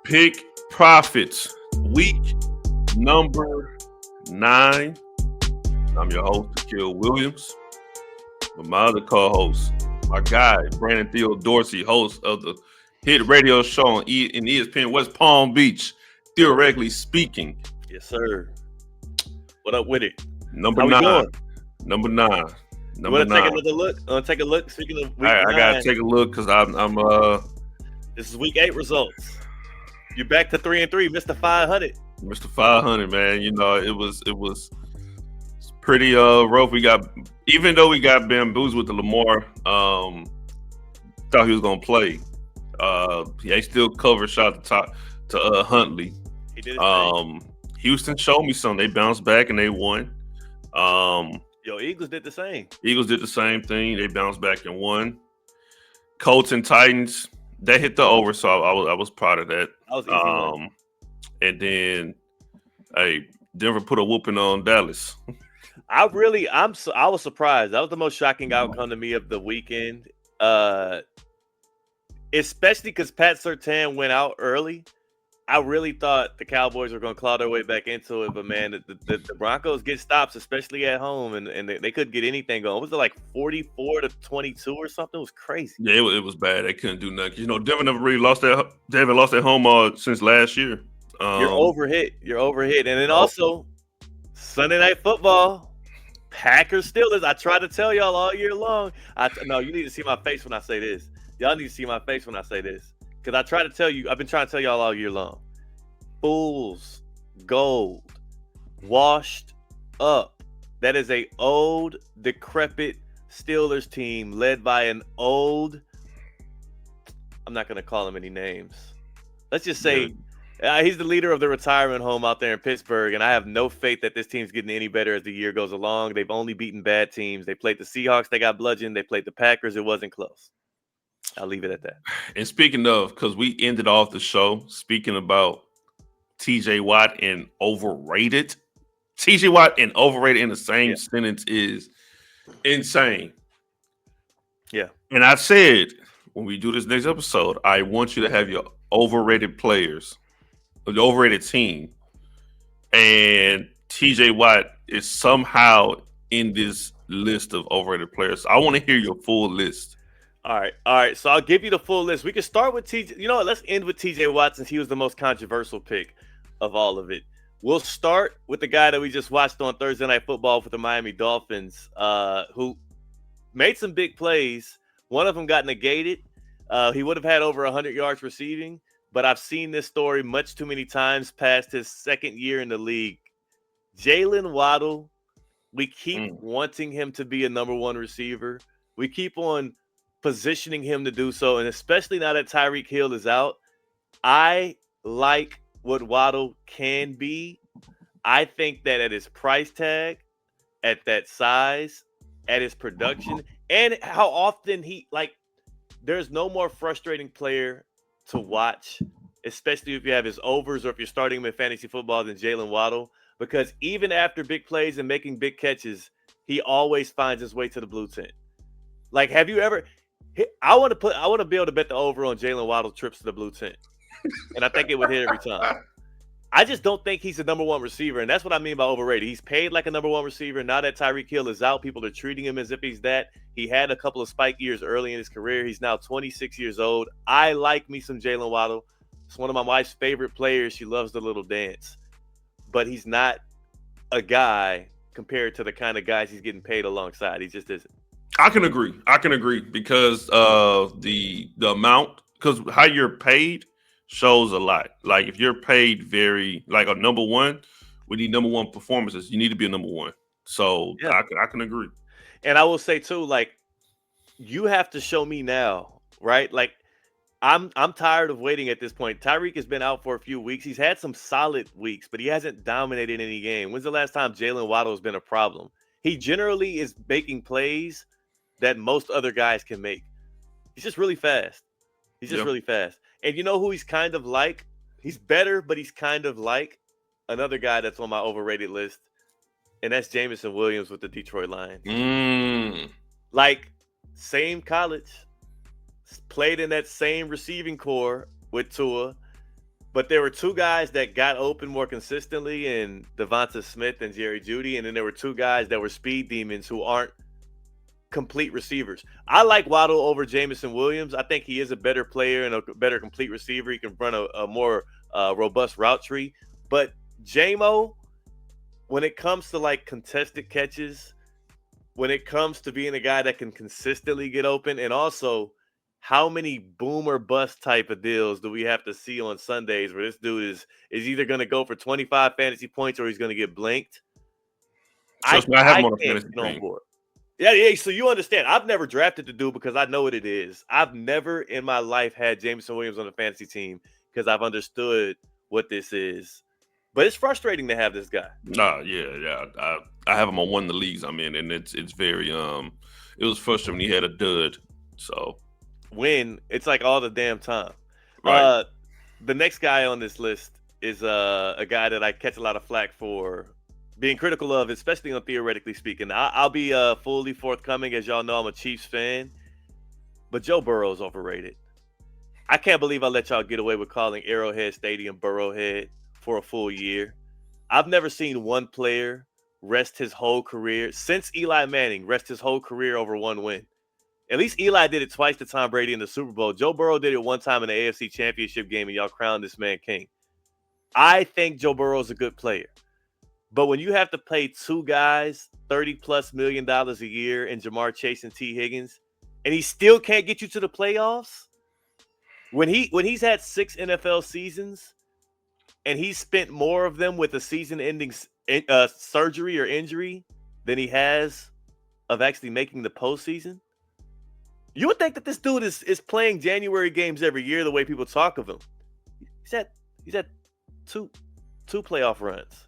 Pick Profits, week number 9. I'm your host, Akil Williams. With my other co-host, my guy, Brandon Theo Dorsey, host of the hit radio show on in ESPN West Palm Beach, Theoretically Speaking. Yes, sir. What up with it? Number How we 9. doing? Number 9. You want to take another look? Take a look. Speaking of week 9, I gotta take a look because I'm this is week 8 results. You're back to 3-3, Mr. 500. Mr. 500, man. You know, it was pretty rough. Even though we got bamboozled with the Lamar, thought he was gonna play. He still covered shot the top to Huntley. He did his Houston showed me something. They bounced back and they won. Eagles did the same. Eagles did the same thing. They bounced back and won. Colts and Titans, they hit the over, so I was proud of that. That was easy. And then, Denver put a whooping on Dallas. I was surprised. That was the most shocking outcome to me of the weekend. Especially because Pat Surtain went out early. I really thought the Cowboys were going to claw their way back into it, but man, the Broncos get stops, especially at home, and they couldn't get anything going. Was it like 44-22 or something? It was crazy. Yeah, it was bad. They couldn't do nothing. You know, Denver never really lost their home since last year. You're overhit, and then also Sunday Night Football, Packers Steelers. I try to tell y'all all year long. No, you need to see my face when I say this. Y'all need to see my face when I say this. Because I try to tell you, I've been trying to tell y'all all year long. Fool's gold, washed up. That is a old, decrepit Steelers team led by an old, I'm not going to call him any names. Let's just say he's the leader of the retirement home out there in Pittsburgh, and I have no faith that this team's getting any better as the year goes along. They've only beaten bad teams. They played the Seahawks. They got bludgeoned. They played the Packers. It wasn't close. I'll leave it at that. And speaking of, because we ended off the show speaking about TJ Watt and overrated. TJ Watt and overrated in the same sentence is insane. Yeah. And I said, when we do this next episode, I want you to have your overrated players, the overrated team. And TJ Watt is somehow in this list of overrated players. I want to hear your full list. All right. So I'll give you the full list. We can start with TJ. You know what? Let's end with TJ Watt since he was the most controversial pick of all of it. We'll start with the guy that we just watched on Thursday Night Football for the Miami Dolphins, who made some big plays. One of them got negated. He would have had over 100 yards receiving, but I've seen this story much too many times past his second year in the league. Jalen Waddle, we keep wanting him to be a number one receiver. We keep on positioning him to do so, and especially now that Tyreek Hill is out, I like what Waddle can be. I think that at his price tag, at that size, at his production, and how often there's no more frustrating player to watch, especially if you have his overs or if you're starting him in fantasy football, than Jalen Waddle, because even after big plays and making big catches, he always finds his way to the blue tent. Like, have you ever? I want to be able to bet the over on Jalen Waddle trips to the blue tent, and I think it would hit every time. I just don't think he's a number one receiver, and that's what I mean by overrated. He's paid like a number one receiver. Now that Tyreek Hill is out, people are treating him as if he's that. He had a couple of spike years early in his career. He's now 26 years old. I like me some Jalen Waddle. It's one of my wife's favorite players. She loves the little dance, but he's not a guy compared to the kind of guys he's getting paid alongside. He just isn't. I can agree because the amount, because how you're paid shows a lot. Like if you're paid like a number one, we need number one performances. You need to be a number one. So yeah. I can agree. And I will say too, like, you have to show me now, right? Like, I'm tired of waiting at this point. Tyreek has been out for a few weeks. He's had some solid weeks, but he hasn't dominated any game. When's the last time Jalen Waddle has been a problem? He generally is making plays that most other guys can make. He's just really fast. Really fast. And you know who he's kind of like? He's better, but he's kind of like another guy that's on my overrated list, and that's Jameson Williams with the Detroit Lions. Like, same college, played in that same receiving core with Tua, But there were two guys that got open more consistently in Devonta Smith and Jerry Jeudy, and then there were two guys that were speed demons who aren't complete receivers. I like Waddle over Jameson Williams. I think he is a better player and a better complete receiver. He can run a more robust route tree. But JMO, when it comes to like contested catches, when it comes to being a guy that can consistently get open, and also how many boom or bust type of deals do we have to see on Sundays where this dude is either going to go for 25 fantasy points or he's going to get blanked? Trust me, I have him on a can't fantasy get on team. board. Yeah. So you understand. I've never drafted the dude because I know what it is. I've never in my life had Jameson Williams on a fantasy team because I've understood what this is. But it's frustrating to have this guy. Nah, yeah. I have him on one of the leagues I'm in, and it's very it was frustrating when he had a dud. So When it's like all the damn time. right. The next guy on this list is a guy that I catch a lot of flack for being critical of, especially on Theoretically Speaking. I'll be fully forthcoming. As y'all know, I'm a Chiefs fan, but Joe Burrow's overrated. I can't believe I let y'all get away with calling Arrowhead Stadium Burrowhead for a full year. I've never seen one player rest his whole career since Eli Manning rest his whole career over one win. At least Eli did it twice to Tom Brady in the Super Bowl. Joe Burrow did it one time in the AFC Championship game, and y'all crowned this man king. I think Joe Burrow's a good player. But when you have to pay two guys $30+ million a year in Jamar Chase and T. Higgins, and he still can't get you to the playoffs, when he's had 6 NFL seasons and he's spent more of them with a season-ending surgery or injury than he has of actually making the postseason, you would think that this dude is playing January games every year the way people talk of him. He's had two playoff runs.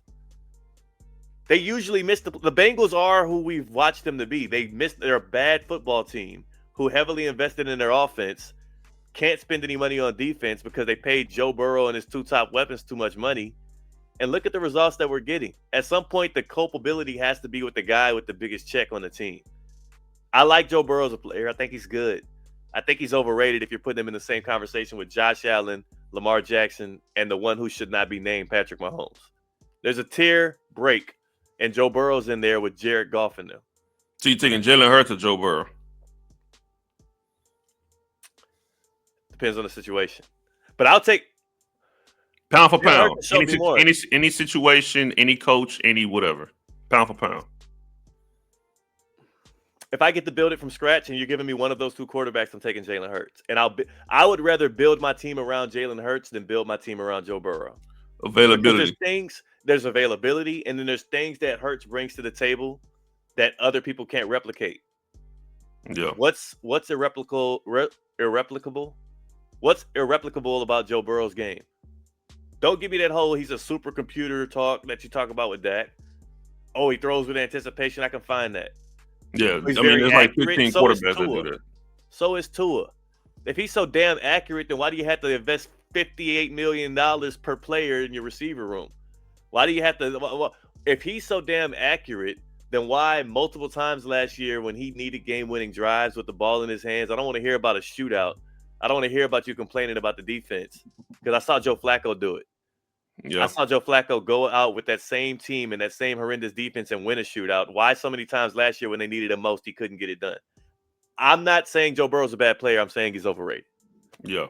They usually miss the Bengals are who we've watched them to be. They're a bad football team who heavily invested in their offense, can't spend any money on defense because they paid Joe Burrow and his two top weapons too much money. And look at the results that we're getting. At some point, the culpability has to be with the guy with the biggest check on the team. I like Joe Burrow as a player. I think he's good. I think he's overrated if you're putting him in the same conversation with Josh Allen, Lamar Jackson, and the one who should not be named, Patrick Mahomes. There's a tier break, and Joe Burrow's in there with Jared Goff in them. So you taking Jalen Hurts or Joe Burrow? Depends on the situation. But I'll take pound for pound. Any situation, any coach, any whatever. Pound for pound. If I get to build it from scratch and you're giving me one of those two quarterbacks, I'm taking Jalen Hurts. And I would rather build my team around Jalen Hurts than build my team around Joe Burrow. Availability. There's availability, and then there's things that Hurts brings to the table that other people can't replicate. Yeah. What's irreplicable? What's irreplicable about Joe Burrow's game? Don't give me that whole he's a supercomputer talk that you talk about with Dak. Oh, he throws with anticipation. I can find that. Yeah, there's like 15 quarterbacks that do that. So is Tua. If he's so damn accurate, then why do you have to invest $58 million per player in your receiver room? Why do you have to? If he's so damn accurate, then why multiple times last year when he needed game-winning drives with the ball in his hands? I don't want to hear about a shootout. I don't want to hear about you complaining about the defense because I saw Joe Flacco do it. Yeah. I saw Joe Flacco go out with that same team and that same horrendous defense and win a shootout. Why so many times last year when they needed him most, he couldn't get it done? I'm not saying Joe Burrow's a bad player. I'm saying he's overrated. Yeah.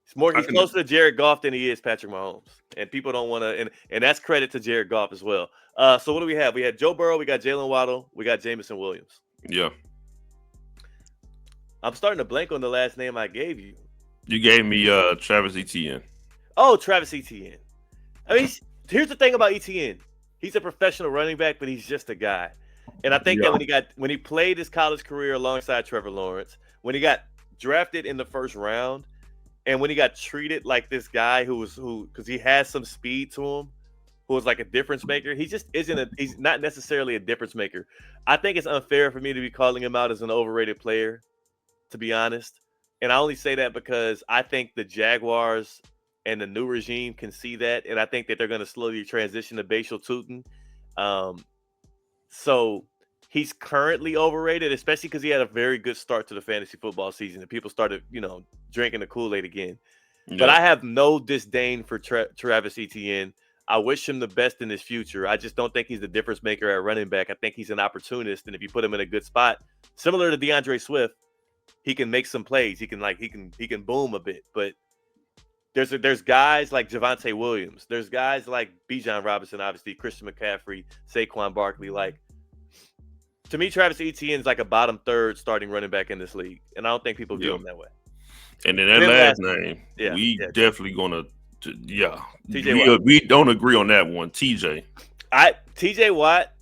He's closer to Jared Goff than he is Patrick Mahomes. And people don't want to, and that's credit to Jared Goff as well. So what do we have? We had Joe Burrow, we got Jalen Waddle, we got Jameson Williams. Yeah. I'm starting to blank on the last name I gave you. You gave me Travis Etienne. Oh, Travis Etienne. I mean, here's the thing about Etienne. He's a professional running back, but he's just a guy. And I think that when he played his college career alongside Trevor Lawrence, when he got drafted in the first round, and when he got treated like this guy because he has some speed to him, who was like a difference maker, he just he's not necessarily a difference maker. I think it's unfair for me to be calling him out as an overrated player, to be honest. And I only say that because I think the Jaguars and the new regime can see that, and I think that they're going to slowly transition to Bashal Tutin. So he's currently overrated, especially because he had a very good start to the fantasy football season, and people started, drinking the Kool-Aid again. But I have no disdain for Travis Etienne. I wish him the best in his future. I just don't think he's the difference maker at running back. I think he's an opportunist, and if you put him in a good spot, similar to DeAndre Swift, he can make some plays. He can boom a bit. But there's guys like Javonte Williams. There's guys like Bijan Robinson, obviously, Christian McCaffrey, Saquon Barkley. Like, to me, Travis Etienne is like a bottom third starting running back in this league, and I don't think people view him that way. And then that last name, definitely gonna, we don't agree on that one. TJ Watt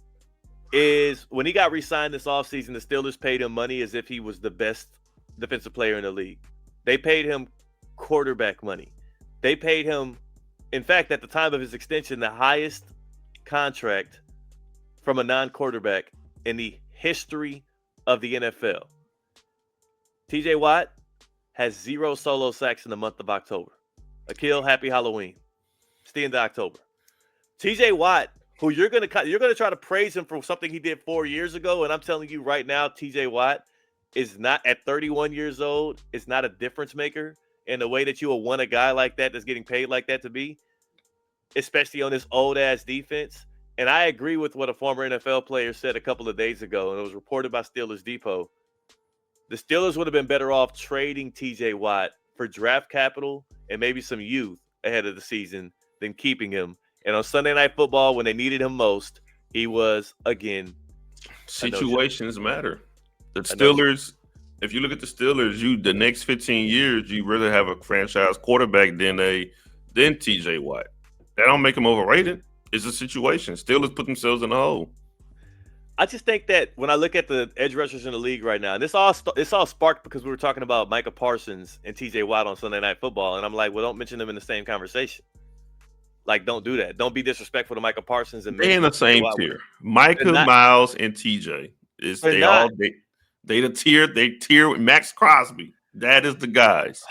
is, when he got re-signed this offseason, the Steelers paid him money as if he was the best defensive player in the league. They paid him quarterback money. They paid him, in fact, at the time of his extension, the highest contract from a non-quarterback in the history of the NFL. TJ Watt has 0 solo sacks in the month of October. Akil, happy Halloween. It's the end of October. TJ Watt, who you're gonna try to praise him for something he did 4 years ago, and I'm telling you right now, TJ Watt is not, at 31 years old, is not a difference maker in the way that you will want a guy like that that's getting paid like that to be, especially on this old ass defense. And I agree with what a former NFL player said a couple of days ago, and it was reported by Steelers Depot. The Steelers would have been better off trading TJ Watt for draft capital and maybe some youth ahead of the season than keeping him. And on Sunday Night Football, when they needed him most, he was, again, situations matter. The Steelers, if you look at the Steelers, the next 15 years, you rather have a franchise quarterback than TJ Watt. That don't make him overrated. It's a situation. Steelers put themselves in a hole. I just think that when I look at the edge rushers in the league right now, and this all sparked because we were talking about Micah Parsons and TJ Watt on Sunday Night Football, and I'm like, well, don't mention them in the same conversation. Like, don't do that. Don't be disrespectful to Micah Parsons. And they're in the same tier. Micah, Miles, and TJ. They tier with Max Crosby. That is the guys.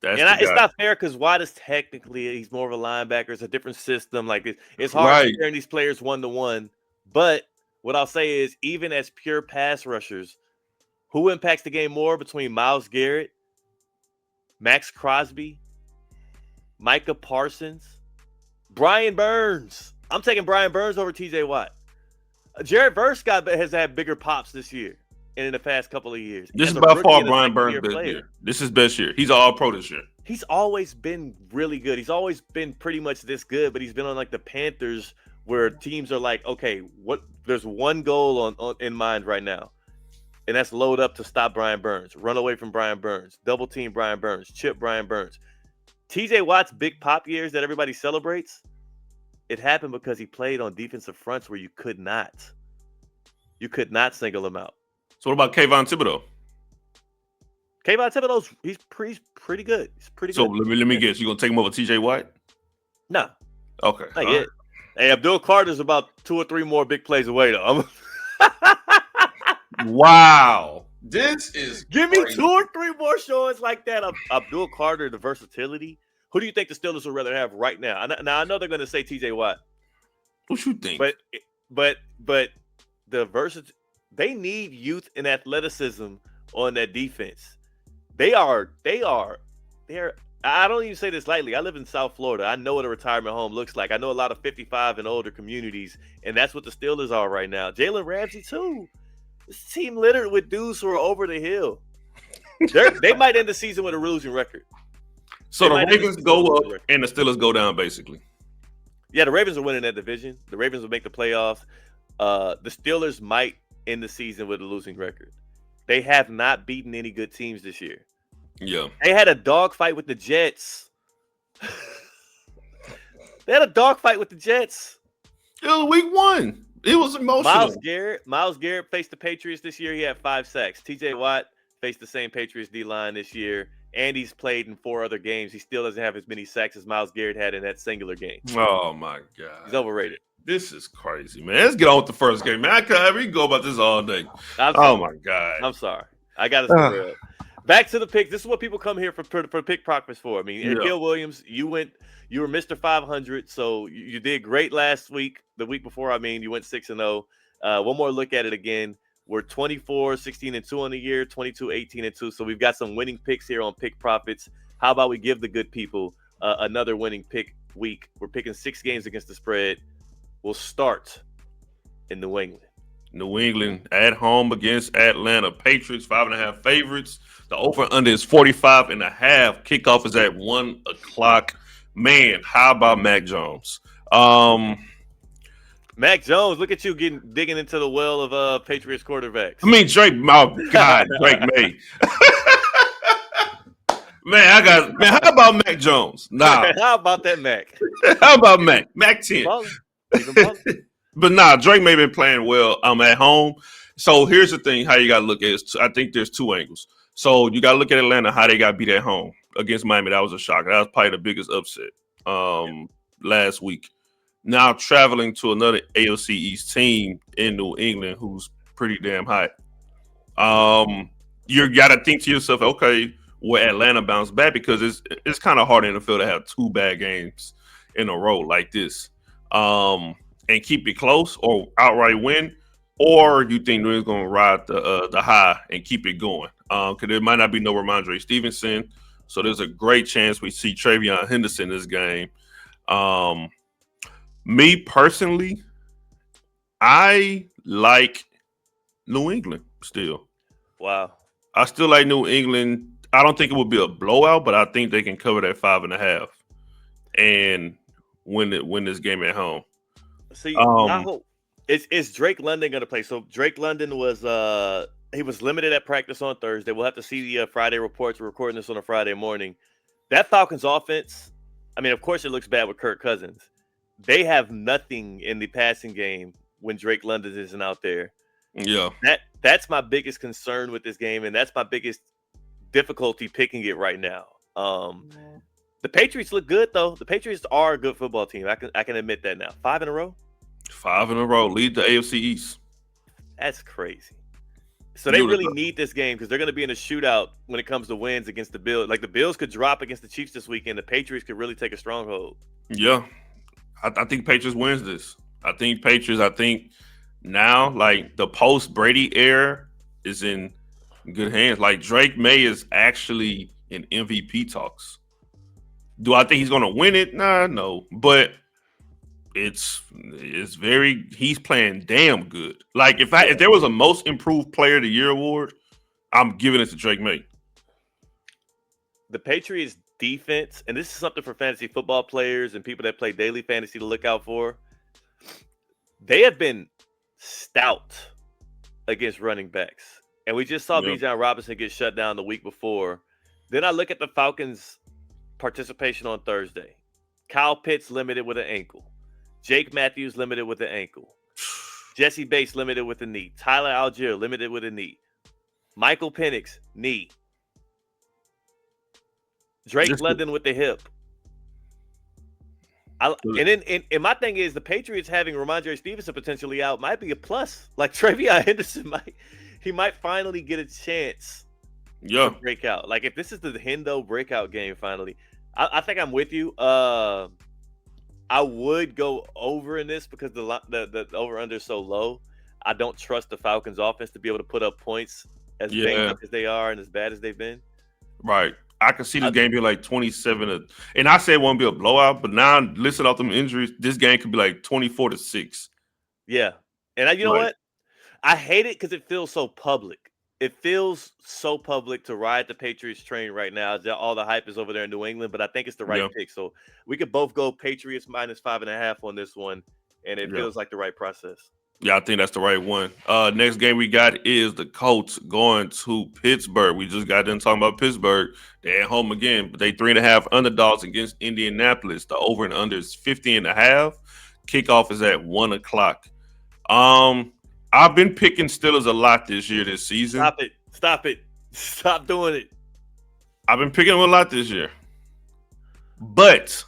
It's not fair because Watt is technically, he's more of a linebacker. It's a different system. Like, it's hard comparing these players one-to-one. But what I'll say is, even as pure pass rushers, who impacts the game more between Myles Garrett, Max Crosby, Micah Parsons, Brian Burns? I'm taking Brian Burns over TJ Watt. Jared Verse has had bigger pops this year and in the past couple of years. This is by far Brian Burns' best year. This is best year. He's all pro this year. He's always been really good. He's always been pretty much this good, but he's been on like the Panthers, where teams are like, okay, there's one goal in mind right now, and that's load up to stop Brian Burns, run away from Brian Burns, double team Brian Burns, chip Brian Burns. TJ Watt's big pop years that everybody celebrates, it happened because he played on defensive fronts where you could not single him out. So what about Kayvon Thibodeau? Kayvon Thibodeau's he's pretty good. He's pretty good. So let me guess, you gonna take him over TJ Watt? No. Okay. Not yet. Hey, Abdul Carter's about 2 or 3 more big plays away, though. Wow. This is Give me 2 or 3 more showings like that of Abdul Carter, the versatility. Who do you think the Steelers would rather have right now? Now, I know they're going to say TJ Watt. What you think? But the versatility, they need youth and athleticism on that defense. They're I don't even say this lightly. I live in South Florida. I know what a retirement home looks like. I know a lot of 55 and older communities, and that's what the Steelers are right now. Jalen Ramsey, too. This team littered with dudes who are over the hill. They might end the season with a losing record. So the Ravens go up and the Steelers go down, basically. Yeah, the Ravens are winning that division. The Ravens will make the playoffs. The Steelers might end the season with a losing record. They have not beaten any good teams this year. Yeah. They had a dogfight with the Jets. It was week 1. It was emotional. Myles Garrett faced the Patriots this year. He had 5 sacks. TJ Watt faced the same Patriots D-line this year. And he's played in 4 other games. He still doesn't have as many sacks as Myles Garrett had in that singular game. Oh, my God. He's overrated. This is crazy, man. Let's get on with the first game, man. We can go about this all day. Oh, my God. I'm sorry. I got to say real. Back to the pick. This is what people come here for pick practice for. I mean, Akil Williams, you were Mr. 500, so you did great last week. The week before, you went 6-0. One more look at it again. We're 24, 16-2 on the year, 22, 18-2. So we've got some winning picks here on Pick Profits. How about we give the good people another winning pick week? We're picking 6 games against the spread. We'll start in New England. New England at home against Atlanta. Patriots, 5.5 favorites. The over-under is 45.5. Kickoff is at 1 o'clock. Man, how about Mac Jones? Mac Jones, look at you digging into the well of Patriots quarterbacks. I mean, Drake, oh, God, Drake May. Man, how about Mac Jones? Nah. How about that Mac? How about Mac? Mac 10. But nah, Drake may have been playing well at home. So here's the thing, how you got to look at it. I think there's 2 angles. So you got to look at Atlanta, how they got beat at home against Miami. That was a shock. That was probably the biggest upset last week. Now traveling to another AFC East team in New England who's pretty damn hot. You got to think to yourself, okay, will Atlanta bounce back? Because it's kind of hard in the field to have 2 bad games in a row like this. And keep it close or outright win, or you think New England's going to ride the high and keep it going? Because there might not be no Ramondre Stevenson, so there's a great chance we see Travion Henderson this game. Me personally, I like New England still. Wow. I still like New England. I don't think it would be a blowout, but I think they can cover that 5.5 and win this game at home. See, is Drake London going to play? So Drake London was he was limited at practice on Thursday. We'll have to see the Friday reports. We're recording this on a Friday morning. That Falcons offense, I mean, of course it looks bad with Kirk Cousins. They have nothing in the passing game when Drake London isn't out there. Yeah. That's my biggest concern with this game, and that's my biggest difficulty picking it right now. The Patriots look good, though. The Patriots are a good football team. I can admit that now. 5 in a row? 5 in a row. Lead the AFC East. That's crazy. So they really need this game because they're going to be in a shootout when it comes to wins against the Bills. Like, the Bills could drop against the Chiefs this weekend. The Patriots could really take a stronghold. Yeah. I think Patriots wins this. I think now, like, the post-Brady era is in good hands. Like, Drake May is actually in MVP talks. Do I think he's going to win it? Nah, no. But he's playing damn good. Like, if there was a most improved player of the year award, I'm giving it to Drake May. The Patriots defense, and this is something for fantasy football players and people that play daily fantasy to look out for. They have been stout against running backs. And we just saw Bijan Robinson get shut down the week before. Then I look at the Falcons' participation on Thursday. Kyle Pitts limited with an ankle. Jake Matthews limited with an ankle. Jesse Bates limited with a knee. Tyler Algier limited with a knee. Michael Penix, knee. Drake London with the hip. And my thing is, the Patriots having Ramondre Stevenson potentially out might be a plus. Like, Travion Henderson might finally get a chance to break out. Like, if this is the Hendo breakout game finally, I think I'm with you. I would go over in this because the over-under is so low. I don't trust the Falcons offense to be able to put up points as banged up as they are and as bad as they've been. Right. I can see this game being like 27 and I said it won't be a blowout, but now listed off them injuries, this game could be like 24-6. Yeah. And you know what? I hate it because it feels so public. It feels so public to ride the Patriots train right now. All the hype is over there in New England, but I think it's the right pick. So we could both go Patriots minus 5.5 on this one, and it feels like the right process. Yeah, I think that's the right one. Next game we got is the Colts going to Pittsburgh. We just got done talking about Pittsburgh. They're at home again, but they 3.5 underdogs against Indianapolis. The over and under is 50.5. Kickoff is at 1 o'clock. I've been picking Steelers a lot this season. Stop it. Stop doing it. I've been picking them a lot this year. But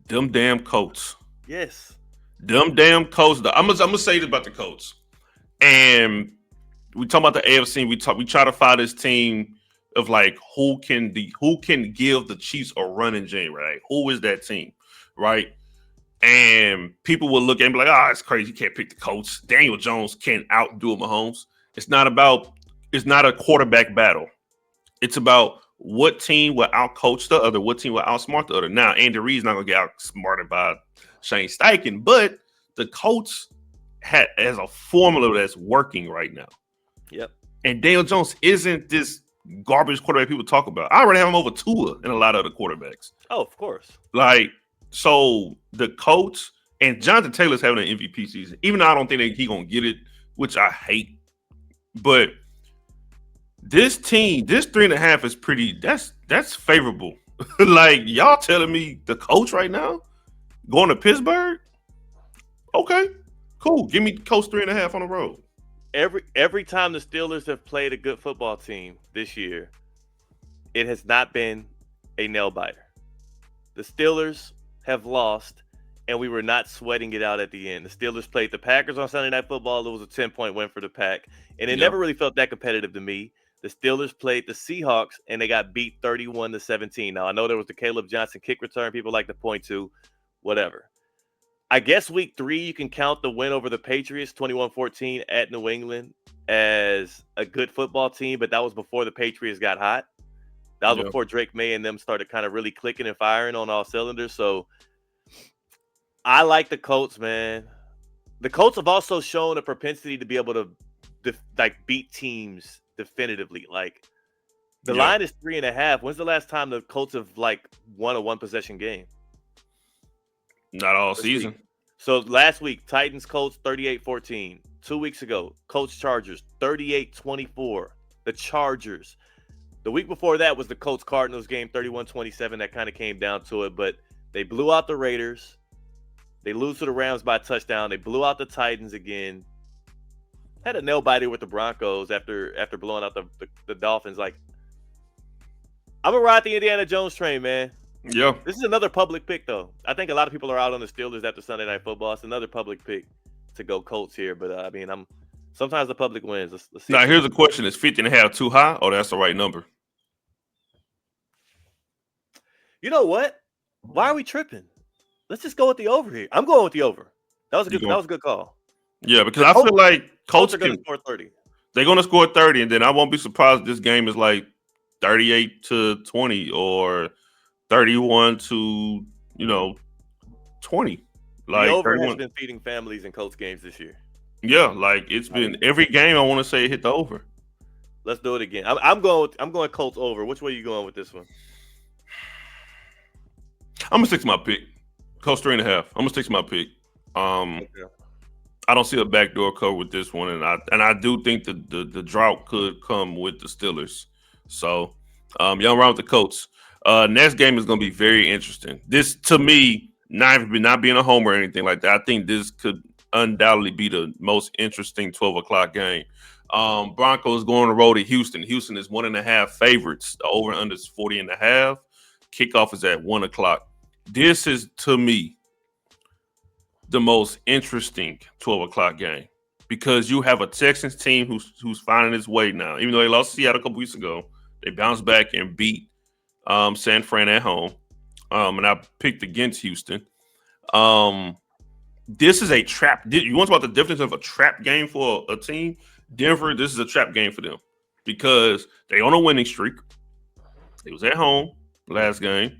them damn Colts. Yes. Them damn Colts. I'm gonna say this about the Colts. And we talk about the AFC. We try to find this team of like who can give the Chiefs a run in January. Right? Who is that team? Right? And people will look at and be like, it's crazy. You can't pick the Colts. Daniel Jones can't outdo Mahomes. It's not a quarterback battle. It's about what team will outcoach the other, what team will outsmart the other. Now, Andy Reid's not gonna get outsmarted by Shane Steichen, but the Colts has a formula that's working right now. Yep. And Daniel Jones isn't this garbage quarterback people talk about. I already have him over Tua and a lot of other quarterbacks. Oh, of course. Like, so the Colts and Jonathan Taylor's having an MVP season, even though I don't think that he's gonna get it, which I hate. But this team, this 3.5 is pretty. That's favorable. Like, y'all telling me the Colts right now going to Pittsburgh? Okay, cool. Give me Colts 3.5 on the road. Every time the Steelers have played a good football team this year, it has not been a nail biter. The Steelers have lost, and we were not sweating it out at the end. The Steelers played the Packers on Sunday Night Football. It was a 10-point win for the Pack, and it never really felt that competitive to me. The Steelers played the Seahawks, and they got beat 31-17. Now, I know there was the Caleb Johnson kick return people like to point to, whatever. I guess week 3, you can count the win over the Patriots, 21-14 at New England, as a good football team, but that was before the Patriots got hot. That was before Drake May and them started kind of really clicking and firing on all cylinders. So I like the Colts, man. The Colts have also shown a propensity to be able to beat teams definitively. Like, the line is 3.5. When's the last time the Colts have won a 1-possession game? Not all season. So last week, Titans Colts 38-14. 2 weeks ago, Colts Chargers 38-24. The Chargers. The week before that was the Colts Cardinals game 31-27. That kind of came down to it, but they blew out the Raiders. They lose to the Rams by a touchdown. They blew out the Titans again. Had a nail biter with the Broncos after blowing out the Dolphins. Like, I'm gonna ride the Indiana Jones train, man. Yeah. This is another public pick, though. I think a lot of people are out on the Steelers after Sunday Night Football. It's another public pick to go Colts here, but I mean, sometimes the public wins. Let's see. Now, here's a question: is 50.5 too high, or that's the right number? You know what? Why are we tripping? Let's just go with the over here. I'm going with the over. That was a good call. Yeah, because I feel like Colts are going to score 30. They're going to score 30, and then I won't be surprised if this game is like 38-20 or 31-20. Like, the over 31. has been feeding families in Colts games this year. Yeah, like it's been every game. I want to say hit the over. Let's do it again. I'm going Colts over. Which way are you going with this one? I'm gonna stick to my pick. Colts 3.5. I'm gonna stick to my pick. I don't see a backdoor cover with this one, and I do think the drought could come with the Steelers. So, y'all around with the Colts. Next game is gonna be very interesting. This, to me, not being a homer or anything like that, I think this could undoubtedly be the most interesting 12 o'clock game. Broncos going on the road to Houston. Houston is 1.5 favorites. The over and under is 40.5. Kickoff is at 1 o'clock. This is, to me, the most interesting 12 o'clock game because you have a Texans team who's finding its way now. Even though they lost to Seattle a couple weeks ago, they bounced back and beat San Fran at home. And I picked against Houston. This is a trap. You want to talk about the difference of a trap game for a team? Denver, this is a trap game for them because they on a winning streak. They was at home last game.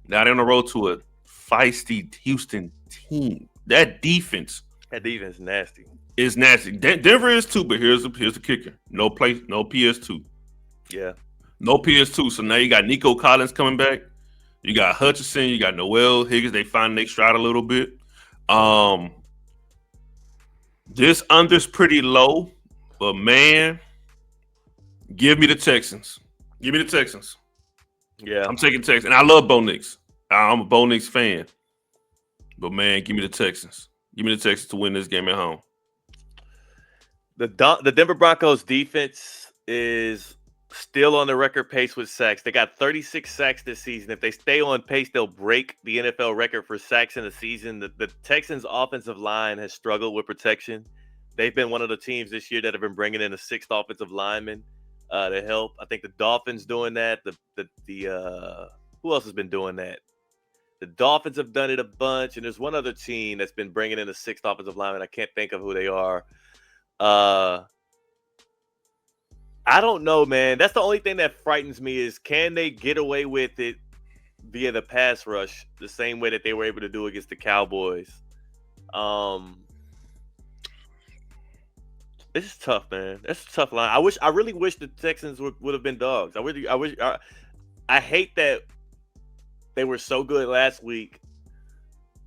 Now they're on the road to a feisty Houston team. That defense is nasty. Is nasty. Denver is too, but here's the kicker. No PS2. Yeah. No PS2. So now you got Nico Collins coming back. You got Hutchinson. You got Noel Higgins. They find their stride a little bit. This under's pretty low, but man, give me the Texans. Give me the Texans. Yeah. I'm taking Texans. And I love Bo Nix. I'm a Bo Nix fan. But man, give me the Texans. Give me the Texans to win this game at home. The Denver Broncos defense is still on the record pace with sacks. They got 36 sacks this season. If they stay on pace, they'll break the NFL record for sacks in a season. The Texans' offensive line has struggled with protection. They've been one of the teams this year that have been bringing in a sixth offensive lineman to help. I think the Dolphins doing that. Who else has been doing that? The Dolphins have done it a bunch, and there's one other team that's been bringing in a sixth offensive lineman. I can't think of who they are. I don't know, man. That's the only thing that frightens me is can they get away with it via the pass rush the same way that they were able to do against the Cowboys? Um, This is tough, man. That's a tough line. I really wish the Texans would have been dogs. I hate that they were so good last week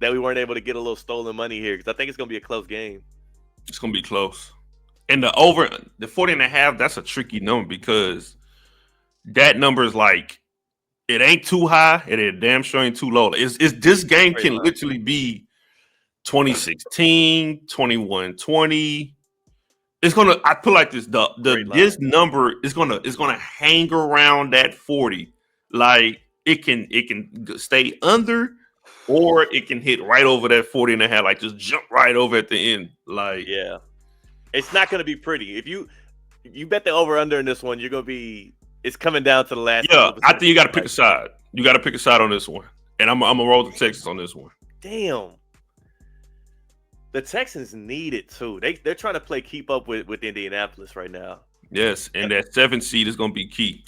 that we weren't able to get a little stolen money here because I think it's going to be a close game. It's gonna be close. And the 40.5, that's a tricky number because that number is like it ain't too high and it damn sure ain't too low. It's this game Great can line. literally be 2016, 21-20. It's gonna I put like this this number is gonna hang around that 40. Like it can stay under or it can hit right over that 40.5, like just jump right over at the end. Like Yeah. It's not going to be pretty. If you bet the over under in this one, you're going to be it's coming down to the last. yeah, I think you got to pick a side. You got to pick a side on this one, and I'm gonna roll the Texans on this one. Damn, the Texans need it too. They're trying to play keep up with Indianapolis right now. Yes, and that 7th seed is gonna be key.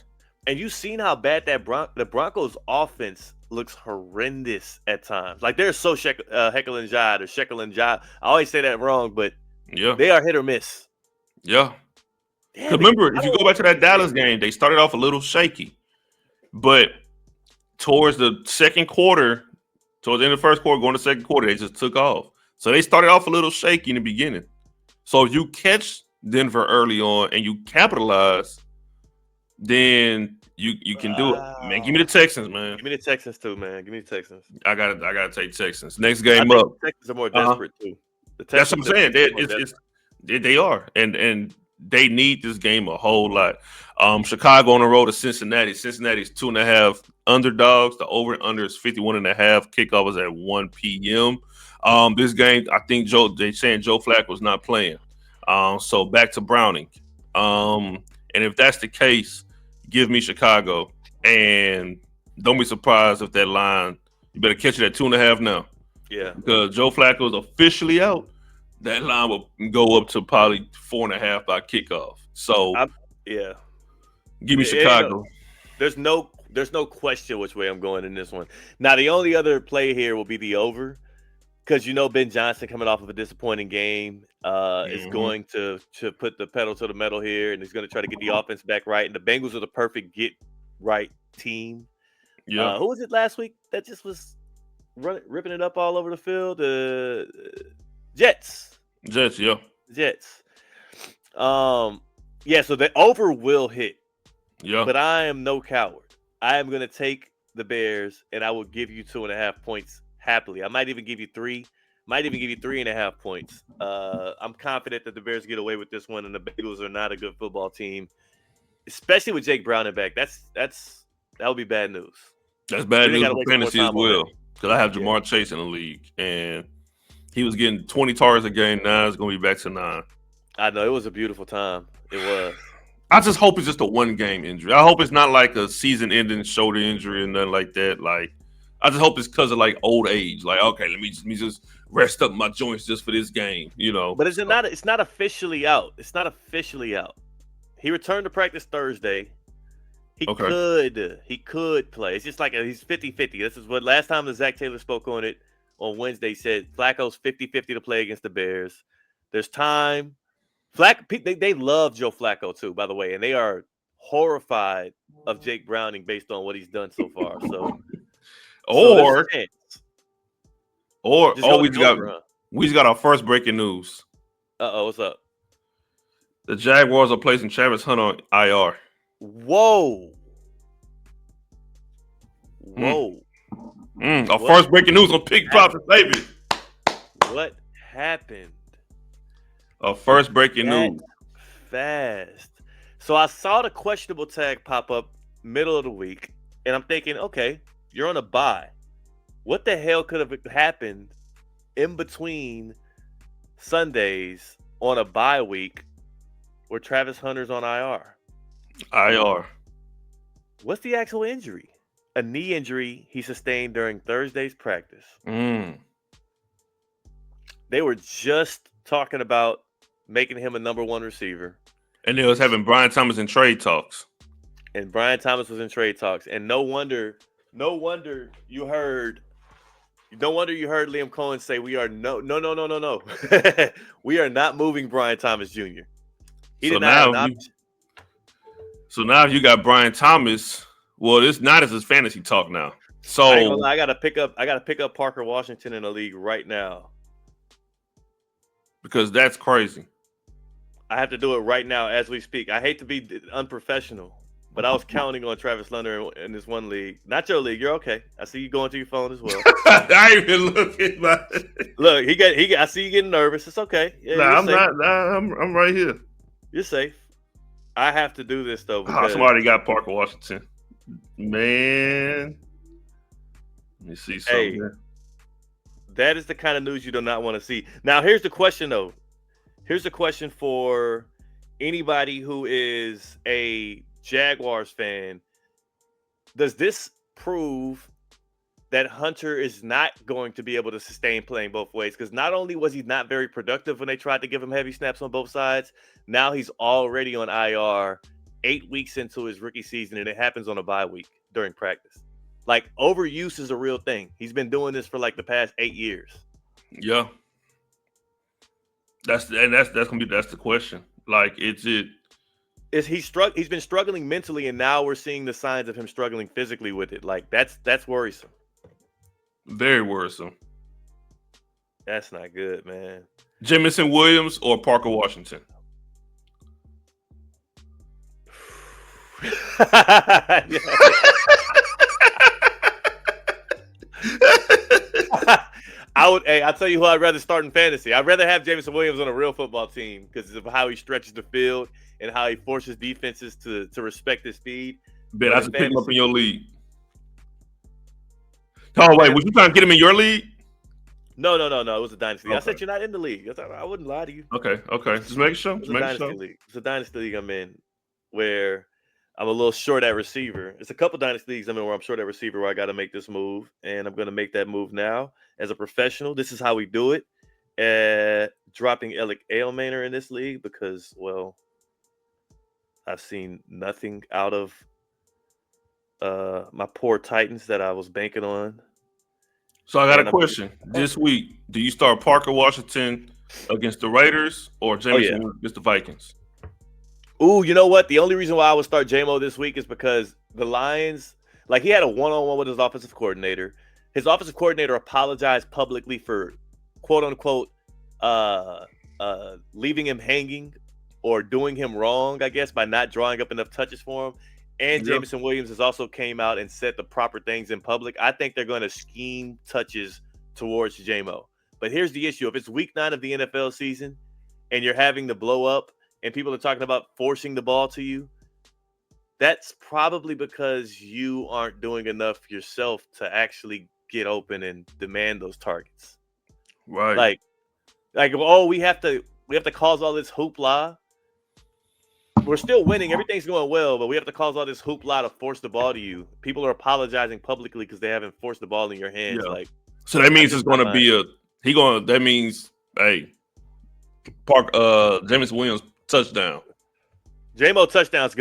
And you've seen how bad the Broncos offense looks horrendous at times. Like they're so heckle and jive or shekel and jive. I always say that wrong, but Yeah, they are hit or miss. yeah. Remember, if you go back to that Dallas game, they started off a little shaky, but towards the second quarter, towards the end of the first quarter, going to the second quarter, they just took off. So they started off a little shaky in the beginning. So if you catch Denver early on and you capitalize, then you can do it. Man, give me the Texans, man. Give me the Texans too, man. Give me the Texans. I gotta take Texans. Next game I think up. The Texans are more desperate too. That's what I'm saying. They are, and they need this game a whole lot. Chicago on the road to Cincinnati. Cincinnati's 2.5 underdogs. The over and under is 51.5. Kickoff is at 1 p.m. This game, I think they're saying Joe Flacco's not playing. So back to Browning. And if that's the case, give me Chicago. And don't be surprised if that line, you better catch it at 2.5 now. Yeah. Because Joe Flacco's officially out. That line will go up to probably 4.5 by kickoff. So yeah. Give me Chicago. There's no question which way I'm going in this one. Now the only other play here will be the over. Because Ben Johnson coming off of a disappointing game is going to put the pedal to the metal here, and he's going to try to get the offense back right. And the Bengals are the perfect get right team. Yeah. Who was it last week that just was ripping it up all over the field? Jets. Yeah. Jets. Yeah. So the over will hit. Yeah. But I am no coward. I am going to take the Bears, and I will give you 2.5 points. Happily. I might even give you 3. Might even give you 3.5 points. I'm confident that the Bears get away with this one, and the Bengals are not a good football team, especially with Jake Browning back. That would be bad news. That's bad news for fantasy as well. Because I have Jamar Chase in the league, and he was getting 20 targets a game. Now it's going to be back to 9. I know. It was a beautiful time. It was. I just hope it's just a one-game injury. I hope it's not like a season-ending shoulder injury or nothing like that. Like, I just hope it's because of like old age. Like, okay, let me just rest up my joints just for this game, But it's not officially out. It's not officially out. He returned to practice Thursday. He could play. It's just like he's 50-50. This is what last time that Zach Taylor spoke on it on Wednesday said Flacco's 50-50 to play against the Bears. There's time. They love Joe Flacco too, by the way, and they are horrified of Jake Browning based on what he's done so far. So. We just got our first breaking news. What's up? The Jaguars are placing Travis Hunter on IR. Whoa. Our first breaking news on Pick Props and Save It. What happened? Our first breaking news. Fast. So I saw the questionable tag pop up middle of the week, and I'm thinking, okay, you're on a bye. What the hell could have happened in between Sundays on a bye week where Travis Hunter's on IR? What's the actual injury? A knee injury he sustained during Thursday's practice. They were just talking about making him a number 1 receiver. And they was having Brian Thomas in trade talks. And Brian Thomas was in trade talks. And no wonder you heard Liam Cohen say we are no. We are not moving Brian Thomas Jr. He did not have an option. So now if you got Brian Thomas, well, it's not as his fantasy talk now. So I ain't gonna lie, I gotta pick up Parker Washington in the league right now. Because that's crazy. I have to do it right now as we speak. I hate to be unprofessional, but I was counting on Travis Leonard in this one league. Not your league. You're okay. I see you going to your phone as well. I ain't even looking. Look, I see you getting nervous. It's okay. Yeah, I'm not. I'm right here. You're safe. I have to do this though. Because somebody got Parker Washington. Man, let me see something. Hey, that is the kind of news you do not want to see. Now, here's the question though. Here's the question for anybody who is a Jaguars fan. Does this prove that Hunter is not going to be able to sustain playing both ways? Because not only was he not very productive when they tried to give him heavy snaps on both sides, now he's already on IR 8 weeks into his rookie season, and it happens on a bye week during practice. Like, overuse is a real thing. He's been doing this for like the past 8 years. Yeah. That's the question. Like, he's been struggling mentally, and now we're seeing the signs of him struggling physically with it. Like, that's worrisome. Very worrisome. That's not good, man. Jamison Williams or Parker Washington? I'll tell you who I'd rather start in fantasy. I'd rather have Jamison Williams on a real football team because of how he stretches the field and how he forces defenses to respect his speed. Bet I should pick him up in your league. Oh, wait, was you trying to get him in your league? No. It was a dynasty. Okay. I said you're not in the league. I wouldn't lie to you. Okay. Just make sure. It's a dynasty league. It's a dynasty league I'm in where I'm a little short at receiver. It's a couple dynasty leagues I'm in where I'm short at receiver where I got to make this move, and I'm going to make that move now as a professional. This is how we do it. Dropping Alec Ailmaner in this league because, well, I've seen nothing out of my poor Titans that I was banking on. So I got a question. This week, do you start Parker Washington against the Raiders or Jameson against the Vikings? Ooh, you know what? The only reason why I would start J-Mo this week is because the Lions, like, he had a one-on-one with his offensive coordinator. His offensive coordinator apologized publicly for, quote-unquote, leaving him hanging or doing him wrong, I guess, by not drawing up enough touches for him. And Jamison Williams has also came out and said the proper things in public. I think they're going to scheme touches towards J-Mo. But here's the issue. If it's week 9 of the NFL season and you're having the blow up and people are talking about forcing the ball to you, that's probably because you aren't doing enough yourself to actually get open and demand those targets. Right. Like, oh, we have to cause all this hoopla. We're still winning. Everything's going well, but we have to cause all this hoopla to force the ball to you. People are apologizing publicly because they haven't forced the ball in your hands. Yeah. Like, so that means it's going to be that means, hey, Jamison Williams touchdown. J-Mo touchdown's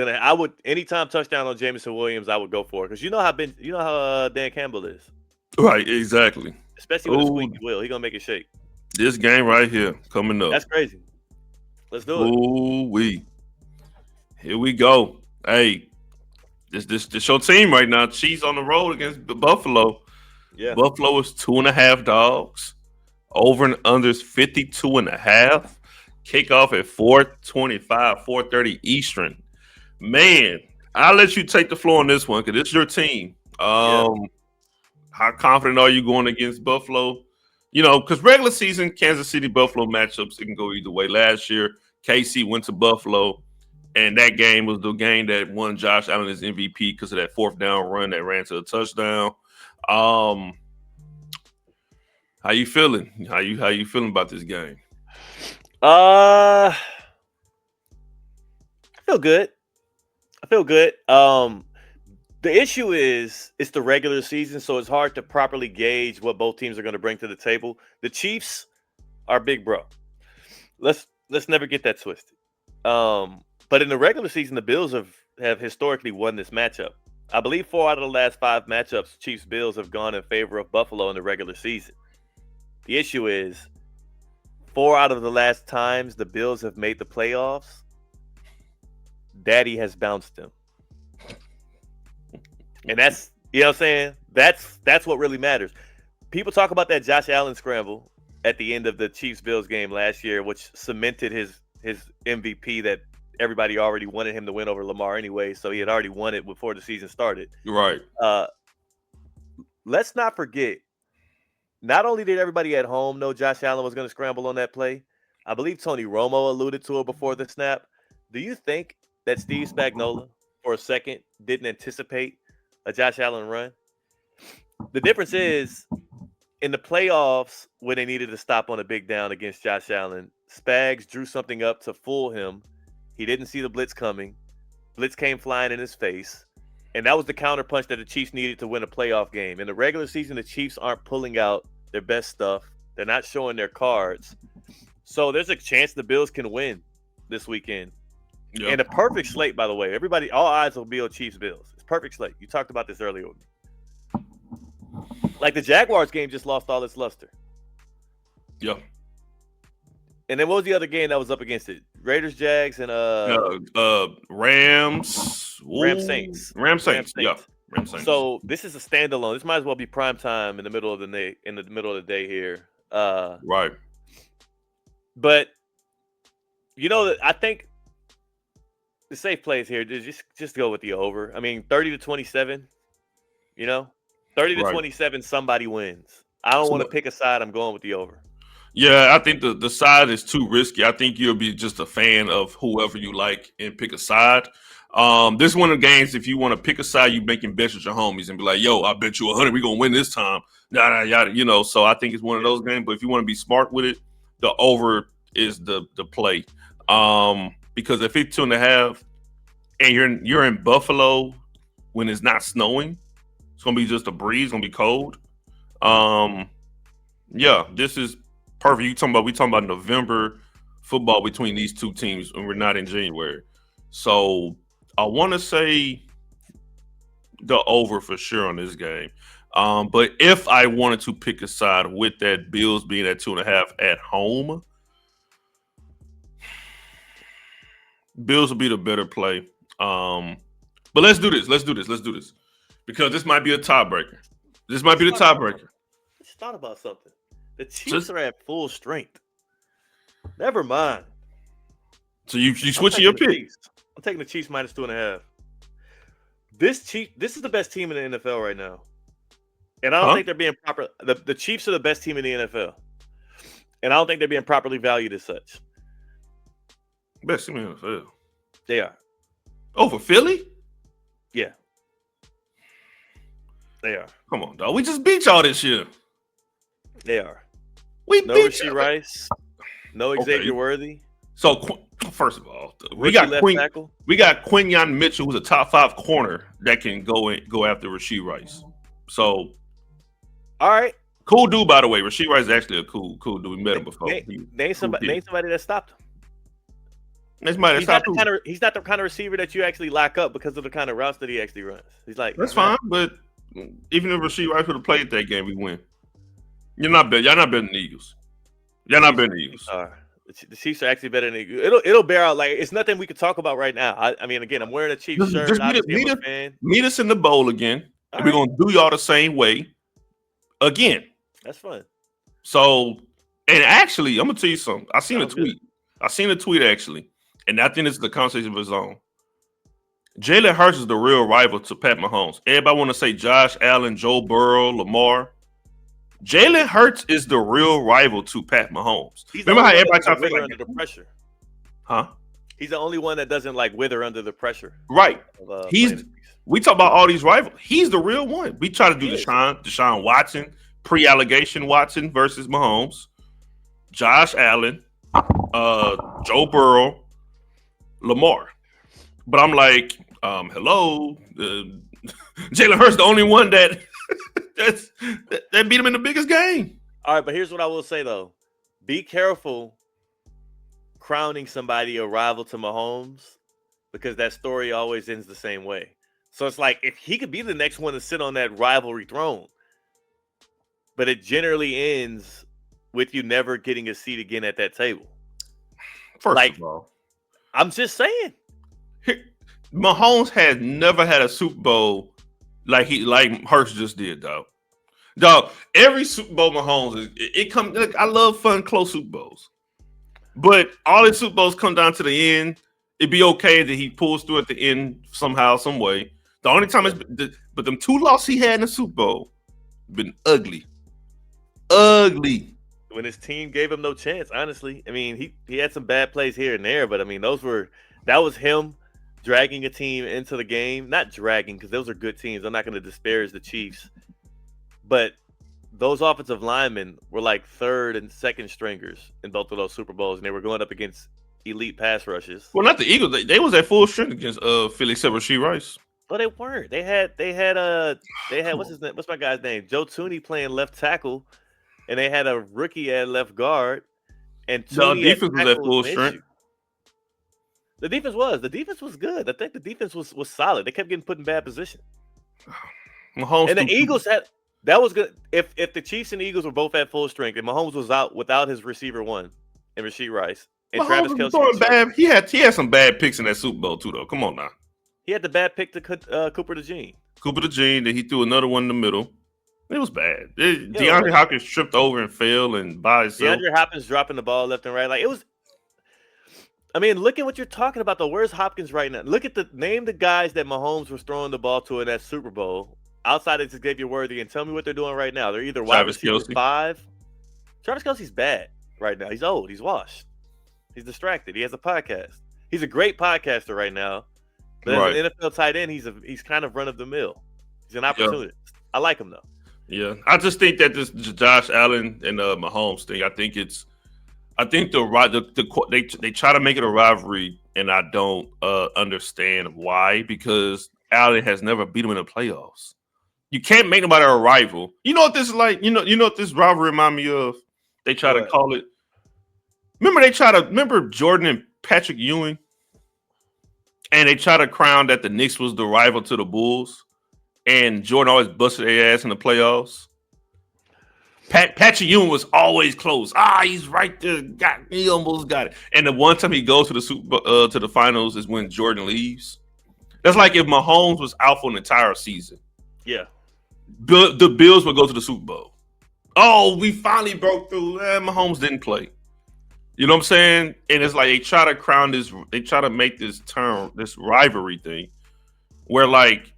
anytime touchdown on Jamison Williams, I would go for it because you know how Dan Campbell is. Right, exactly. Especially with a squeaky wheel, he's gonna make it shake. This game right here coming up. That's crazy. Let's do it. Here we go. Hey, this your team right now. Chiefs on the road against the Buffalo. Yeah. Buffalo is 2.5 dogs. Over and unders 52.5. Kickoff at 4:25, 4:30 Eastern. Man, I'll let you take the floor on this one because it's your team. How confident are you going against Buffalo? You know, because regular season Kansas City Buffalo matchups, it can go either way. Last year, KC went to Buffalo, and that game was the game that won Josh Allen his MVP because of that 4th down run that ran to a touchdown. How you feeling? How you feeling about this game? I feel good. The issue is it's the regular season, so it's hard to properly gauge what both teams are going to bring to the table. The Chiefs are big bro. Let's never get that twisted. But in the regular season, the Bills have historically won this matchup. I believe 4 out of the last 5 matchups, Chiefs-Bills, have gone in favor of Buffalo in the regular season. The issue is 4 out of the last times the Bills have made the playoffs, Daddy has bounced them. And that's, you know what I'm saying? That's what really matters. People talk about that Josh Allen scramble at the end of the Chiefs-Bills game last year, which cemented his MVP that everybody already wanted him to win over Lamar anyway, so he had already won it before the season started. Right. Let's not forget, not only did everybody at home know Josh Allen was going to scramble on that play, I believe Tony Romo alluded to it before the snap. Do you think that Steve Spagnuolo, for a second, didn't anticipate a Josh Allen run? The difference is, in the playoffs, when they needed to stop on a big down against Josh Allen, Spags drew something up to fool him. He didn't see the blitz coming. Blitz came flying in his face. And that was the counterpunch that the Chiefs needed to win a playoff game. In the regular season, the Chiefs aren't pulling out their best stuff. They're not showing their cards. So there's a chance the Bills can win this weekend. Yep. And a perfect slate, by the way. Everybody, all eyes will be on Chiefs-Bills. It's perfect slate. You talked about this earlier with me. Like the Jaguars game just lost all its luster. Yeah. And then what was the other game that was up against it? Raiders, Jags, and Rams. Rams Saints. Rams Saints. Yeah. Rams Saints. So this is a standalone. This might as well be prime time in the middle of the day. In the middle of the day here. Right. But I think the safe plays here. Just go with the over. I mean, 30-27. 30-27. Somebody wins. I don't want to pick a side. I'm going with the over. Yeah, I think the side is too risky. I think you'll be just a fan of whoever you like and pick a side. This is one of the games, if you want to pick a side, you making bets with your homies and be like, yo, I bet you 100 we're going to win this time. Yada. So I think it's one of those games. But if you want to be smart with it, the over is the play. Because if it's 2.5 and you're in Buffalo when it's not snowing, it's going to be just a breeze, going to be cold. Yeah, this is perfect. We talking about November football between these two teams, and we're not in January. So I want to say the over for sure on this game. But if I wanted to pick a side with that Bills being at 2.5 at home, Bills will be the better play. But let's do this. Because this might be a tiebreaker. This might be the tiebreaker. I just thought about something. The Chiefs are at full strength. Never mind. So you switching your pick? I'm taking the Chiefs minus 2.5. This is the best team in the NFL right now. And I don't think they're being proper. The Chiefs are the best team in the NFL. And I don't think they're being properly valued as such. Best team in the NFL. They are. Over Philly? Yeah. They are. Come on, dog. We just beat y'all this year. They are. We no beat Rashee Rice. No Xavier Worthy. So first of all, we got Quinyon Mitchell, who's a top 5 corner that can go after Rashee Rice. So, all right, cool dude, by the way. Rashee Rice is actually a cool dude. We met him before. Name somebody that stopped him. He's not the kind of receiver that you actually lock up because of the kind of routes that he actually runs. He's like, that's fine, but even if Rashee Rice would have played that game, we win. Y'all not betting the Eagles. Y'all not betting the Eagles. The Chiefs are actually better than the Eagles. It'll bear out. Like, it's nothing we could talk about right now. I mean, again, I'm wearing a Chiefs shirt. Meet us in the bowl again. And we're going to do y'all the same way again. That's fun. So, and actually, I'm going to tell you something. I seen a tweet, actually. And I think this is the conversation of his own. Jalen Hurts is the real rival to Pat Mahomes. Everybody want to say Josh Allen, Joe Burrow, Lamar. Jalen Hurts is the real rival to Pat Mahomes. Remember how everybody tries to wither under the pressure? Huh? He's the only one that doesn't wither under the pressure. Right. We talk about all these rivals. He's the real one. We try to do Deshaun Watson, pre-allegation Watson versus Mahomes, Josh Allen, Joe Burrow, Lamar. But I'm like, hello, Jalen Hurts the only one that that beat him in the biggest game. All right, but here's what I will say though: be careful crowning somebody a rival to Mahomes because that story always ends the same way. So it's like if he could be the next one to sit on that rivalry throne, but it generally ends with you never getting a seat again at that table. First of all, I'm just saying, Mahomes has never had a Super Bowl like Hurts just did, dog. Dog, every Super Bowl Mahomes it comes. I love fun, close Super Bowls, but all his Super Bowls come down to the end. It'd be okay that he pulls through at the end somehow, some way. The only time but them 2 losses he had in the Super Bowl been ugly. When his team gave him no chance, honestly. I mean, he had some bad plays here and there, but I mean, that was him dragging a team into the game. Not dragging, because those are good teams. I'm not going to disparage the Chiefs. But those offensive linemen were like third and second stringers in both of those Super Bowls, and they were going up against elite pass rushes. Well, not the Eagles. They was at full strength against Philly, except Rashee Rice. But they weren't. They had what's his name? What's my guy's name? Joe Tooney playing left tackle, and they had a rookie at left guard. And Tooney the defense was at full strength. The defense was good. I think the defense was solid. They kept getting put in bad position. Mahomes and the Eagles that was good. If the Chiefs and the Eagles were both at full strength, and Mahomes was out without his receiver one and Rashee Rice and Travis Kelce, he had some bad picks in that Super Bowl too, though. Come on now. He had the bad pick to Cooper DeJean. Then he threw another one in the middle. It was bad. DeAndre Hopkins tripped over and fell and by himself. DeAndre Hopkins dropping the ball left and right. Like it was. I mean, look at what you're talking about. Though, where's Hopkins right now? Look at name the guys that Mahomes was throwing the ball to in that Super Bowl outside of Xavier Worthy, and tell me what they're doing right now. They're either wide receiver 5. Travis Kelce's bad right now. He's old. He's washed. He's distracted. He has a podcast. He's a great podcaster right now. But as an NFL tight end, he's kind of run of the mill. He's an opportunist. Yeah. I like him though. Yeah, I just think that this Josh Allen and Mahomes thing. I think they try to make it a rivalry, and I don't understand why. Because Allen has never beat him in the playoffs. You can't make nobody a rival. You know what this is like? You know what this rivalry remind me of? They try to call it. Remember Jordan and Patrick Ewing? And they try to crown that the Knicks was the rival to the Bulls. And Jordan always busted their ass in the playoffs. Patrick Ewing was always close. He's right there. He almost got it. And the one time he goes to the finals is when Jordan leaves. That's like if Mahomes was out for an entire season. Yeah. The Bills would go to the Super Bowl. Oh, we finally broke through. Mahomes didn't play. You know what I'm saying? And it's like they try to crown this. They try to make this term, this rivalry thing, where like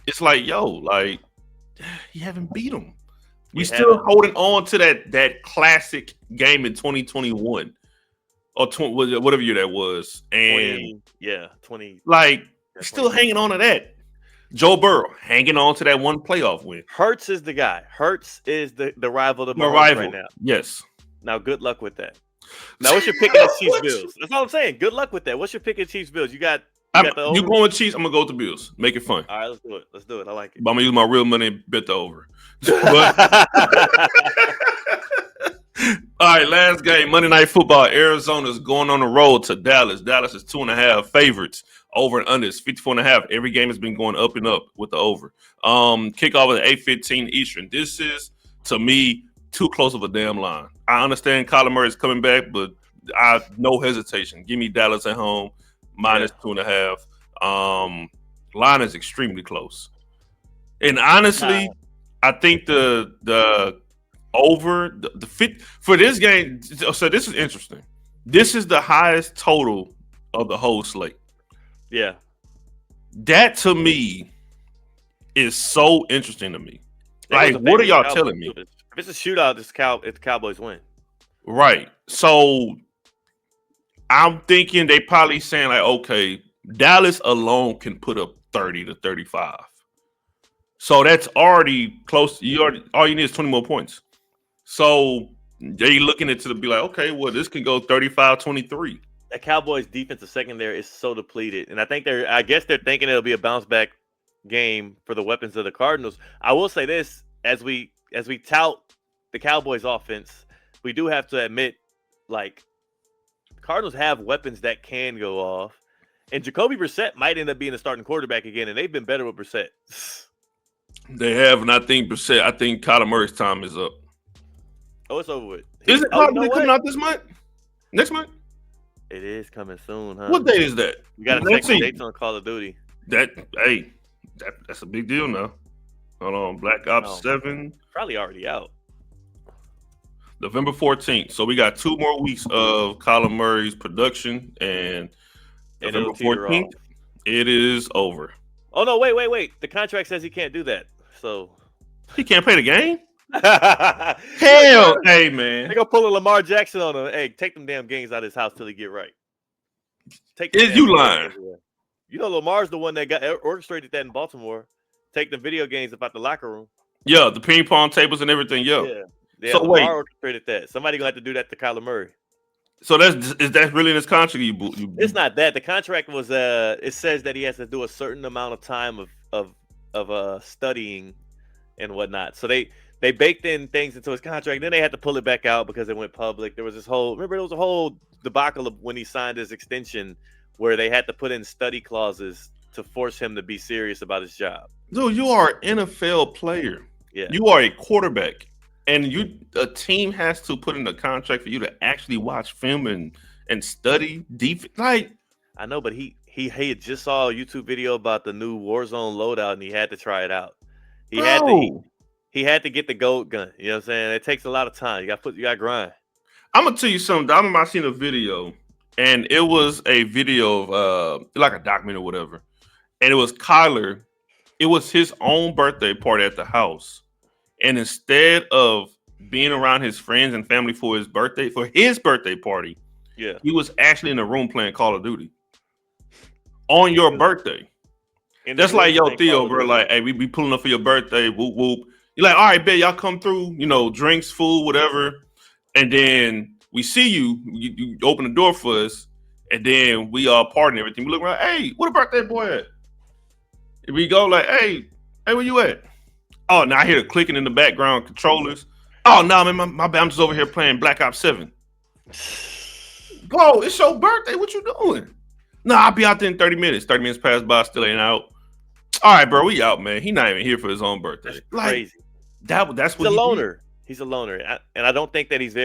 it's like, yo, like you haven't beat them. We still holding on to that classic game in 2021 or whatever year that was, and 20. Like still hanging on to that. Joe Burrow hanging on to that one playoff win. Hurts is the guy. Hurts is the rival to Mahomes right now. Yes. Now, good luck with that. Now, what's your pick of the Chiefs Bills? That's all I'm saying. Good luck with that. What's your pick of Chiefs Bills? You going with Chiefs? I'm gonna go with the Bills. Make it fun. All right, let's do it. I like it. But I'm gonna use my real money and bet the over. All right, last game, Monday Night Football. Arizona's going on the road to Dallas. Dallas is 2.5 favorites. Over and under is 54.5. Every game has been going up and up with the over. Kickoff at 8:15 Eastern. This is, to me, too close of a damn line. I understand Kyler Murray is coming back, but I no hesitation. Give me Dallas at home, minus 2.5. Line is extremely close. And honestly, I think the over the fit for this game. So this is interesting. This is the highest total of the whole slate. Yeah, that to me is so interesting to me. Like, what are y'all telling me? If it's a shootout, it's the Cowboys win. Right. So I'm thinking they probably saying like, okay, Dallas alone can put up 30 to 35. So that's already close. All you need is 20 more points. So they looking at it to be like, okay, well, this can go 35-23. That Cowboys defensive secondary is so depleted. And I guess they're thinking it'll be a bounce back game for the weapons of the Cardinals. I will say this, as we tout the Cowboys offense, we do have to admit, like, Cardinals have weapons that can go off. And Jacoby Brissett might end up being the starting quarterback again, and they've been better with Brissett. They have, and I think Kyler Murray's time is up. Oh, it's over with. Is it probably coming out this month? Next month? It is coming soon, huh? What day is that? You got to check the dates on Call of Duty. That's a big deal now. Hold on, Black Ops 7. Probably already out. November 14th. So we got 2 more weeks of Kyler Murray's production, and November 14th, it is over. Oh, no, wait. The contract says he can't do that. So he can't play the game? Hell, hey, man. They're going to pull a Lamar Jackson on him. Hey, take them damn games out of his house till he get right. Is you lying? You know, Lamar's the one that got orchestrated that in Baltimore. Take the video games about the locker room. Yeah, the ping pong tables and everything. Yeah. So Lamar orchestrated that. Somebody gonna have to do that to Kyler Murray. So is that really in his contract? It's not that. The contract was it says that he has to do a certain amount of time of studying and whatnot. So they baked in things into his contract. Then they had to pull it back out because it went public. There was a whole debacle of when he signed his extension where they had to put in study clauses to force him to be serious about his job. Dude, you are an NFL player. Yeah. You are a quarterback. And a team has to put in a contract for you to actually watch film and study defense. Like, I know, but he had just saw a YouTube video about the new Warzone loadout, and he had to try it out. He had to get the gold gun. You know what I'm saying? It takes a lot of time. You got to grind. I'm gonna tell you something. I remember I seen a video, and it was a video of like a documentary or whatever, and it was Kyler. It was his own birthday party at the house. And instead of being around his friends and family for his birthday party, he was actually in the room playing Call of Duty on your birthday. And that's like, yo, Theo, bro, like, hey, we be pulling up for your birthday, whoop, whoop. You're like, all right, bet y'all come through, drinks, food, whatever. And then we see you open the door for us, and then we all party and everything. We look around, hey, where the birthday boy at? And we go like, hey, where you at? Oh, now I hear the clicking in the background controllers. Oh, no, man, my bad. I'm just over here playing Black Ops 7. Bro, it's your birthday. What you doing? No, I'll be out there in 30 minutes. 30 minutes pass by, still ain't out. All right, bro, we out, man. He not even here for his own birthday. That's crazy. That's what he's a loner. He's a loner. And I don't think that he's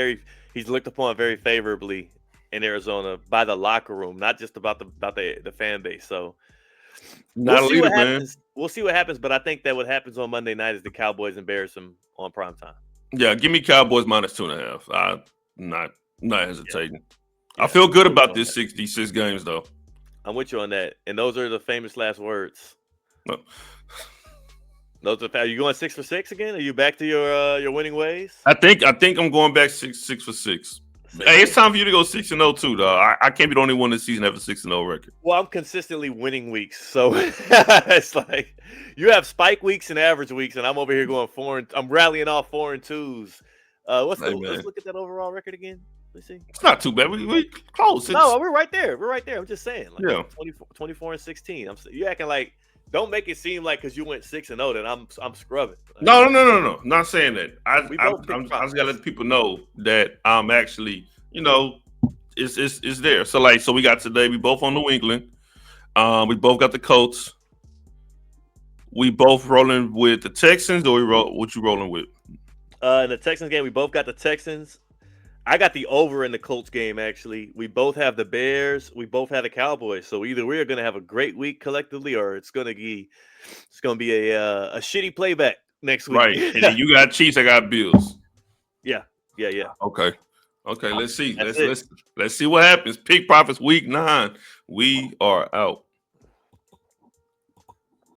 looked upon very favorably in Arizona by the locker room, not just about the fan base. So not a leader, man. We'll see what happens, but I think that what happens on Monday night is the Cowboys embarrass them on primetime. Yeah, give me Cowboys -2.5. I'm not hesitating. Yeah, I feel good about this 66 games, though. I'm with you on that. And those are the famous last words. No. Are you going 6 for 6 again? Are you back to your winning ways? I think I'm going back 6 for 6. Hey, it's time for you to go 6-0 too, dog. I can't be the only one this season have a 6-0 record. Well, I'm consistently winning weeks, so it's like you have spike weeks and average weeks, and I'm over here going 4. I'm rallying off 4 and 2s. Let's look at that overall record again. Let's see. It's not too bad. We close. No, we're right there. I'm just saying. Yeah. 24 and 16. You acting like. Don't make it seem like because you went 6-0 that I'm scrubbing. No. Not saying that. I just gotta let people know that I'm actually, it's there. So we got today. We both on New England. We both got the Colts. We both rolling with the Texans, or what you rolling with? In the Texans game, we both got the Texans. I got the over in the Colts game, actually. We both have the Bears. We both have the Cowboys. So either we're going to have a great week collectively, or it's going to be a shitty playback next week. Right. And then you got Chiefs. I got Bills. Yeah. Okay. Let's see. Let's see what happens. Pick Profits week 9. We are out.